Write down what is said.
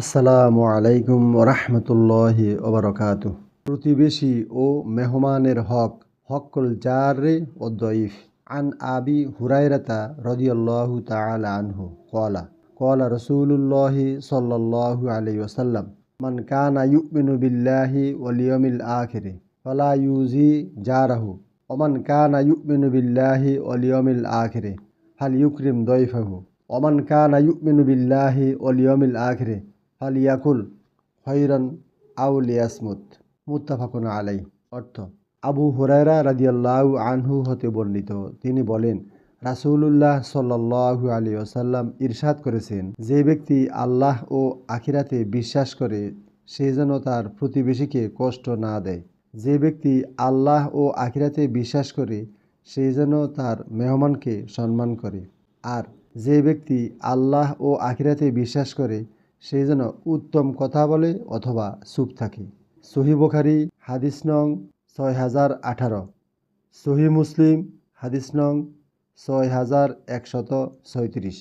আসসালামু আলাইকুম রহমতুল্লাহি ওবরকাতু। প্রতিবেশী ও মেহমানের হকুল জারি ও দঈফ। আন আবি হুরায়রাতা রাদিয়াল্লাহু তাআলা আনহু ক্বালা ক্বালা রাসূলুল্লাহি সাল্লাল্লাহু আলাইহি ওয়াসাল্লাম মান কানা ইউমিনু বিল্লাহি ওয়াল ইয়াউমিল আখির ফালা ইউজি জারাহু ওয়া মান কানা ইউমিনু বিল্লাহি ওয়াল ইয়াউমিল আখির ফালইউকরিম দয়ফাহু ওয়া মান কানা ইউমিনু বিল্লাহি ওয়াল ইয়াউমিল আখির ফালিয়াকুল খৈরান আও লিয়াসমুত। মুত্তাফাকুন আলাই। অর্থ, আবু হুরায়রা রাদিয়াল্লাহু আনহু হতে বর্ণিত, তিনি বলেন, রাসূলুল্লাহ সাল্লাল্লাহু আলাইহি ওয়াসাল্লাম ইরশাদ করেছেন, যে ব্যক্তি আল্লাহ ও আখিরাতে বিশ্বাস করে সে যেন তার প্রতিবেশীকে কষ্ট না দেয়। যে ব্যক্তি আল্লাহ ও আখিরাতে বিশ্বাস করে সে যেন তার মেহমানকে সম্মান করে। আর যে ব্যক্তি আল্লাহ ও আখিরাতে বিশ্বাস করে সে যেন উত্তম কথা বলে অথবা চুপ থাকে। সহিহ বুখারী হাদিস নং ৬০১৮, সহিহ মুসলিম হাদিস নং ৬১৩৬।